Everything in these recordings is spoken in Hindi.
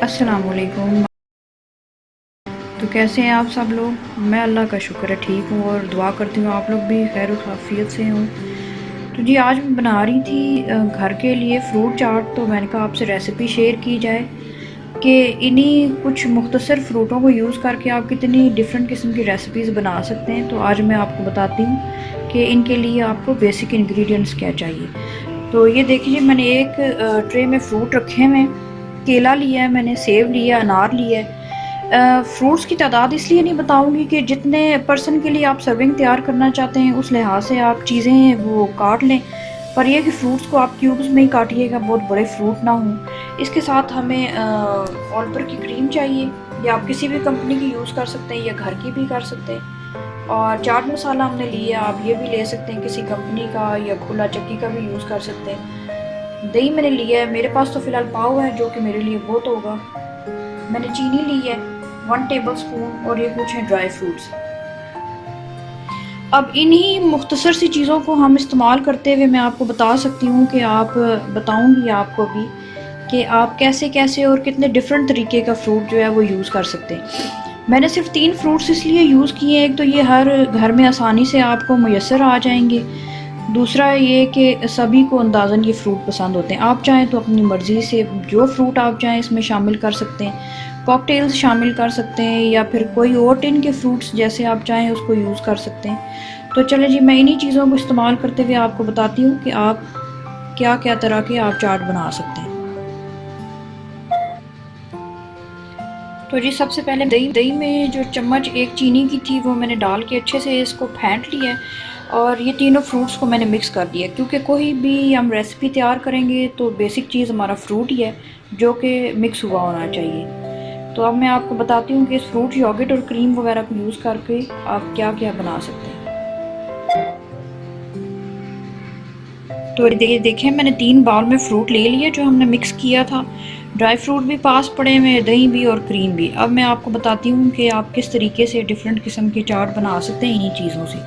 अस्सलाम वालेकुम। तो कैसे हैं आप सब लोग? मैं अल्लाह का शुक्र है ठीक हूँ और दुआ करती हूँ आप लोग भी खैर आफियत से हों। तो जी आज मैं बना रही थी घर के लिए फ्रूट चाट। तो मैंने कहा आपसे रेसिपी शेयर की जाए कि इन्हीं कुछ मुख्तसर फ्रूटों को यूज़ करके आप कितनी डिफरेंट किस्म की रेसिपीज़ बना सकते हैं। तो आज मैं आपको बताती हूँ कि इनके लिए आपको बेसिक इंग्रेडिएंट्स क्या चाहिए। तो ये देखिए मैंने एक ट्रे में फ़्रूट रखे हुए हैं। केला लिया है मैंने, सेब लिया, अनार लिया है। फ्रूट्स की तादाद इसलिए नहीं बताऊंगी कि जितने पर्सन के लिए आप सर्विंग तैयार करना चाहते हैं उस लिहाज से आप चीज़ें वो काट लें। पर यह कि फ़्रूट्स को आप क्यूब्स में ही काटिएगा, बहुत बड़े फ्रूट ना हों। इसके साथ हमें ऑल्पर की क्रीम चाहिए, या आप किसी भी कंपनी की यूज़ कर सकते हैं या घर की भी कर सकते हैं। और चाट मसाला हमने लिया, आप ये भी ले सकते हैं किसी कंपनी का, या खुला चक्की का भी यूज़ कर सकते हैं। दही मैंने लिया है, मेरे पास तो फ़िलहाल पाव है जो कि मेरे लिए बहुत होगा। मैंने चीनी ली है 1 टेबल स्पून, और ये कुछ है ड्राई फ्रूट्स। अब इन्हीं मुख्तसर सी चीज़ों को हम इस्तेमाल करते हुए मैं आपको बता सकती हूँ कि बताऊँगी आपको भी कि आप कैसे कैसे और कितने डिफरेंट तरीके का फ्रूट जो है वो यूज़ कर सकते हैं। मैंने सिर्फ 3 फ्रूट्स इसलिए यूज़ किए हैं। एक तो ये हर घर में आसानी से आपको मुयस्सर आ जाएंगे। दूसरा ये कि सभी को अंदाज़न ये फ्रूट पसंद होते हैं। आप चाहें तो अपनी मर्ज़ी से जो फ्रूट आप चाहें इसमें शामिल कर सकते हैं। कॉकटेल्स शामिल कर सकते हैं, या फिर कोई और टिन के फ्रूट्स जैसे आप चाहें उसको यूज़ कर सकते हैं। तो चले जी, मैं इन्हीं चीज़ों को इस्तेमाल करते हुए आपको बताती हूँ कि आप क्या क्या तरह के आप चाट बना सकते हैं। तो जी सबसे पहले दही में जो चम्मच एक चीनी की थी वो मैंने डाल के अच्छे से इसको फेंट लिया है, और ये तीनों फ्रूट्स को मैंने मिक्स कर दिया, क्योंकि कोई भी हम रेसिपी तैयार करेंगे तो बेसिक चीज़ हमारा फ्रूट ही है जो कि मिक्स हुआ होना चाहिए। तो अब मैं आपको बताती हूँ कि इस फ्रूट योगर्ट और क्रीम वगैरह को यूज़ करके आप क्या क्या बना सकते हैं। तो देखें मैंने 3 बाउल में फ्रूट ले लिया जो हमने मिक्स किया था। ड्राई फ्रूट भी पास पड़े हुए, दही भी और क्रीम भी। अब मैं आपको बताती हूँ कि आप किस तरीके से डिफरेंट किस्म की चाट बना सकते हैं इन्हीं चीज़ों से।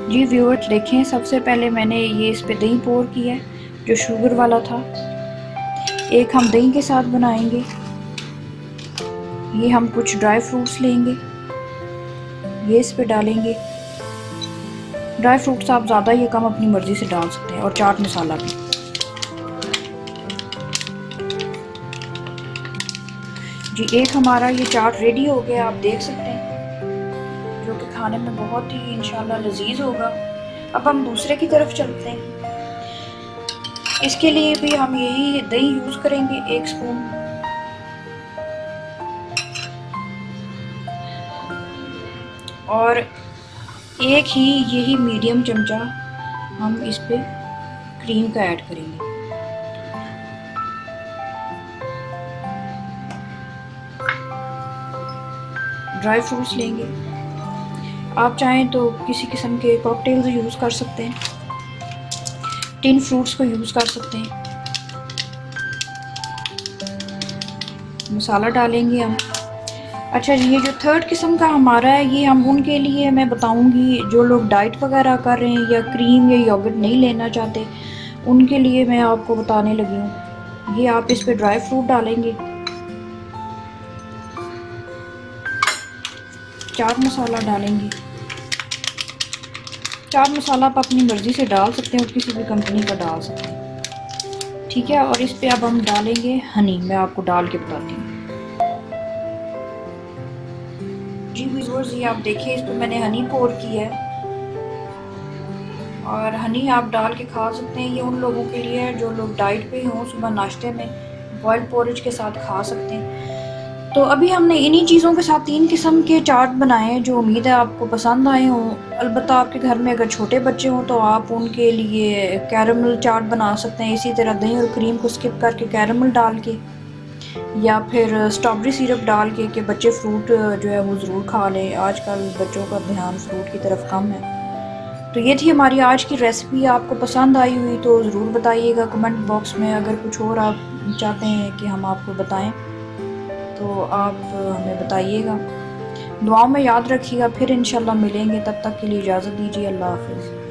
जी व्यूअर्स देखें, सबसे पहले मैंने ये इस पे दही पोर किया है जो शुगर वाला था। एक हम दही के साथ बनाएंगे। ये हम कुछ ड्राई फ्रूट्स लेंगे, ये इस पे डालेंगे। ड्राई फ्रूट्स आप ज़्यादा या कम अपनी मर्ज़ी से डाल सकते हैं, और चाट मसाला भी। जी एक हमारा ये चाट रेडी हो गया, आप देख सकते हैं, जो कि खाने में बहुत ही इंशाल्लाह लजीज होगा। अब हम दूसरे की तरफ चलते हैं। इसके लिए भी हम यही दही यूज़ करेंगे 1 स्पून, और एक ही यही मीडियम चमचा हम इस पे क्रीम का ऐड करेंगे। ड्राई फ्रूट्स लेंगे, आप चाहें तो किसी किस्म के कॉकटेल्स यूज़ कर सकते हैं, टिन फ्रूट्स को यूज़ कर सकते हैं। मसाला डालेंगे हम। अच्छा जी, ये जो थर्ड किस्म का हमारा है ये हम उनके लिए मैं बताऊंगी जो लोग डाइट वगैरह कर रहे हैं या क्रीम या योगर्ट नहीं लेना चाहते, उनके लिए मैं आपको बताने लगी हूँ। ये आप इस पे ड्राई फ्रूट डालेंगे, चाट मसाला डालेंगे। चाट मसाला आप अपनी मर्ज़ी से डाल सकते हैं और किसी भी कंपनी का डाल सकते हैं, ठीक है। और इस पे अब हम डालेंगे हनी, मैं आपको डाल के बताती हूँ। जी व्यूअर्स ये आप देखिए, इस पर मैंने हनी पोर किया है, और हनी आप डाल के खा सकते हैं। ये उन लोगों के लिए है जो लोग डाइट पे हों, सुबह नाश्ते में बॉइल्ड पोरेज के साथ खा सकते हैं। तो अभी हमने इन्हीं चीज़ों के साथ 3 किस्म के चाट बनाए हैं जो उम्मीद है आपको पसंद आए हों। अलबत्ता आपके घर में अगर छोटे बच्चे हों तो आप उनके लिए कैरमल चाट बना सकते हैं, इसी तरह दही और क्रीम को स्किप करके कैरमल डाल के, या फिर स्ट्रॉबेरी सिरप डाल के कि बच्चे फ्रूट जो है वो ज़रूर खा लें। आजकल बच्चों का ध्यान फ्रूट की तरफ कम है। तो ये थी हमारी आज की रेसिपी। आपको पसंद आई हुई तो ज़रूर बताइएगा कमेंट बॉक्स में। अगर कुछ और आप चाहते हैं कि हम आपको बताएं तो आप हमें बताइएगा। दुआओं में याद रखिएगा, फिर इंशाल्लाह मिलेंगे। तब तक के लिए इजाज़त दीजिए। अल्लाह हाफ़िज़।